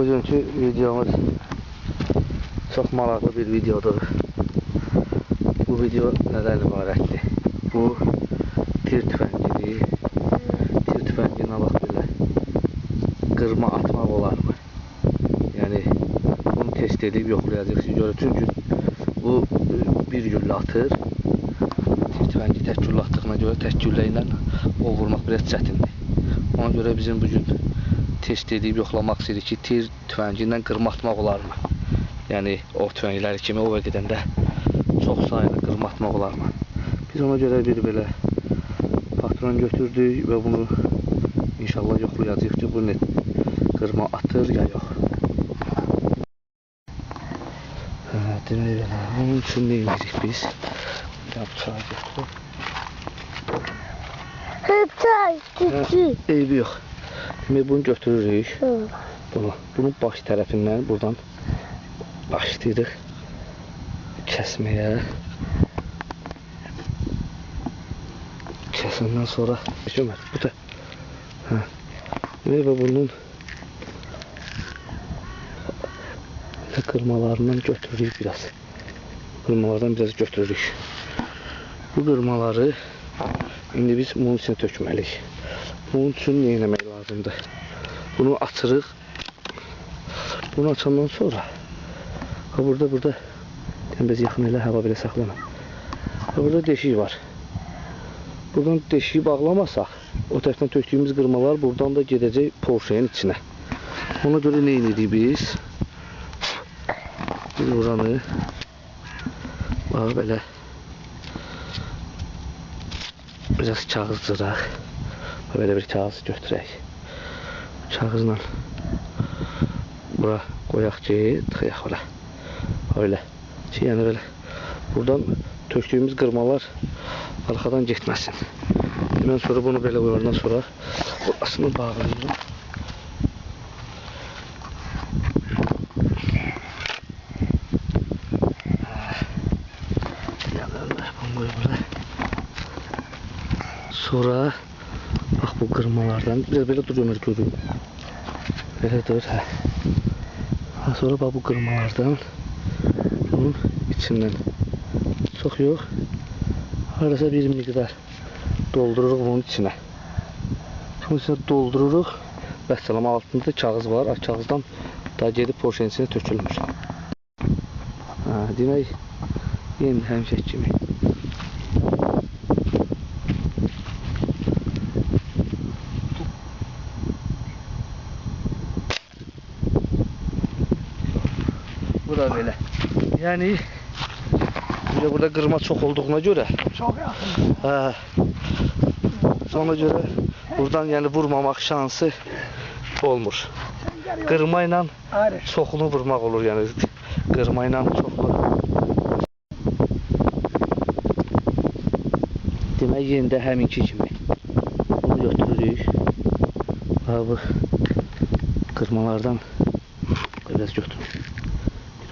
Bugünkü videomuz çok maraqlı bir videodur. Bu video nədən ibarətdir? Bu tir tüfəngidir. Tir tüfənginə bax belə qırma atmaq olarmı? Yəni bunu test edib yoxlayacaq ki, görür. Çünki bu bir güllə atır. Tir tüfəngi tək güllə atdığına görə tək güllə ilə o vurmaq biraz çətindir. Ona görə bizim bugün test edib yoxlamaq istəyirik ki, tir tüfəngi ilə qırma atmaq olarmı? Yəni o tüfəngləri kimi o vəqədəndə çox sayıda qırma atmaq olarmı? Biz ona görə bir belə patron götürdük və bunu inşallah yoxlayacağıq ki, bu qırma atır ya yox. Demək belə, onun üçün nə edirik biz? Bir bıçağı götürüb. Bıçaq tutdu. Eybi yox. Demək bunu götürürük. Bunun baş tərəfindən buradan başlayırıq kəsməyə. Kəsəndən sonra bu da və bunun qırmalarından götürürük biraz. Qırmalardan biraz götürürük. Bu qırmaları indi biz bunun içine tökməliyik. Bunun üçün nə etmək lazımdır? Bunu açırıq. Bunu açandan sonra burada biraz yaxın elə, hava belə saxlama. Burada deşik var. Buradan deşiyi bağlamasaq, o tərəfdən tökdüyümüz qırmalar buradan da gedəcək porşeyin içinə. Ona görə nə edirik biz? Biz oranı bax belə biraz kağız cıraq. Böyle bir kağız götürək. Kağızla bura qoyaq ki, tıxıyaq ora. Öyle. Yəni belə buradan tökdüyümüz qırmalar arxadan getməsin. Ondan sonra bunu belə qoyandan sonra burasını bağlayırıq. Sonra bax bu qırmalardan biraz belə dur Ömər görün. Belə dur, hə. Sonra bax bu qırmalardan bunun içindən çox yox, harasa bir miqdar doldururuq bunun içinə. Bunun içinə doldururuq. Vəssalam, altında kağız var. Kağızdan daha gedib porşeyin içinə tökülmür. Demək, yenə həmişə kimi. Bu da belə. Yəni burada qırma çox olduğuna görə Çox yaxın. Ona görə buradan yəni vurmamaq şansı olmur. Qırma ilə çoxunu vurmaq olur, yəni qırma ilə çoxlu. Demək yenə də həminki kimi bunu götürürük. Bu qırmalardan biraz götürürük.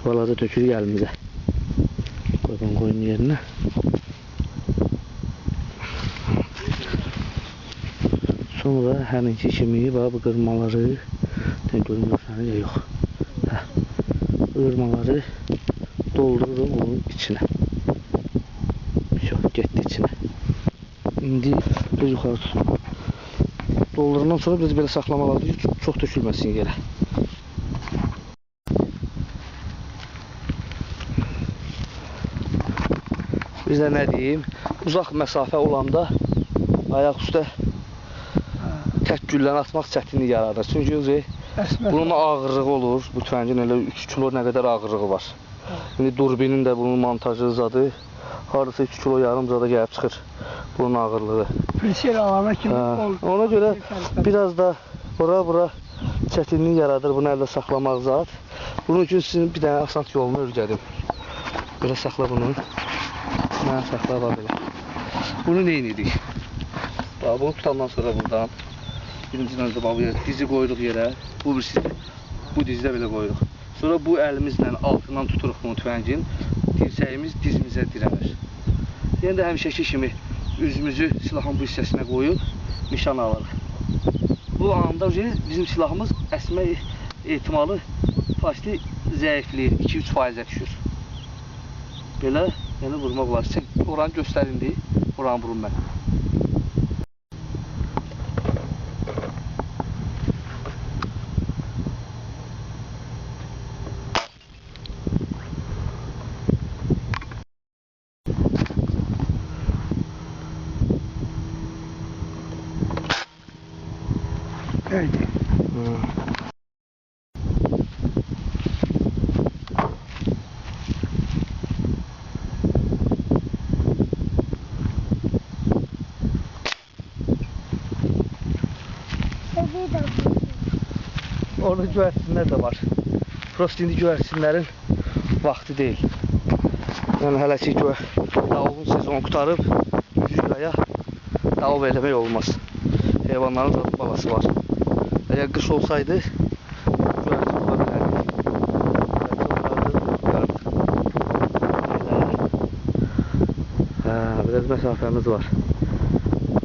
Balaca tökürük əlimizə. Qoyun yerinə. Sonra həminki kimi bu qırmaları görünürsən ya yox. Bu qırmaları doldururum bunun içinə. Yox, getdi içinə. İndi biz yuxarı tuturum. Doldurandan sonra biz belə saxlamalıyıq ki, çox tökülməsin yerə. Biz də nə deyim, uzaq məsafə olanda ayaq üstə tək gülləni atmaq çətinlik yaradır. Çünki bunun ağırlığı olur, bu tüfəngin elə 3 kilo nə qədər ağırlığı var. İndi durbinin də bunun montajı zadı, hardasa 3 kilo yarım zada gəlib çıxır bunun ağırlığı. Ona görə biraz da bura çətinlik yaradır bunu əldə saxlamaq zat. Bunun üçün sizin bir dənə asan yolunu öyrədim. Belə saxla bunu. Mən saxla var belə. Bunu nə edirik? Bunu tutandan sonra buradan birinciden önce dizi qoyuruq yerə. Bu dizi də belə qoyuruq. Sonra bu əlimizlə altından tuturuq bunu tüfəngin. Dirsəyimiz dizimizə dirənir. Yenə də həmişəki kimi üzümüzü silahın bu hissəsinə qoyub nişan alırıq. Bu anda bizim silahımız əsmək ehtimalı pasti zəifliyir, 2-3% düşür. Belə, yəni vurmaq olar. Sən oranı göstərindi, oranı vurum mən. Öldü. Orada güvərsinlər də var. Prost indi güvərsinlərin vaxtı deyil. Yəni hələ ki davulun sezonu qutarıb, güzgaya davul eləmək olmaz. Heyvanların da balası var. Əgər qış olsaydı, güvərsin ola bilərdik. Biraz məsafəmiz var.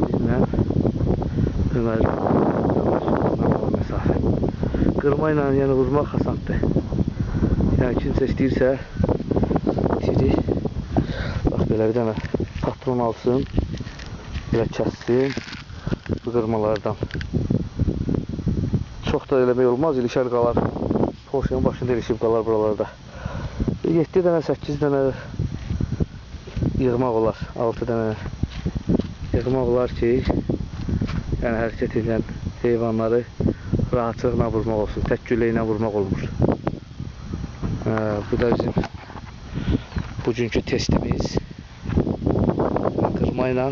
Bizlə Ömər məsafə. Qırma ilə yəni vurmaq xasaddır. Yəni kimsə istəyirsə tiri bax belə bir dənə patron alsın, belə kəssin bu qırmalardan. Çox da eləmək olmaz, ilişər qalar. Poşenin başında ilişib qalar buralarda. 7 dənə, 8 dənə yığmaq olar, 6 dənə yığmaq olar ki, yəni hərəkət edən heyvanları rahatlıqla vurmaq olsun, tək güllə ilə vurmaq olmur. Bu da bizim bugünkü testimiz. Qırma ilə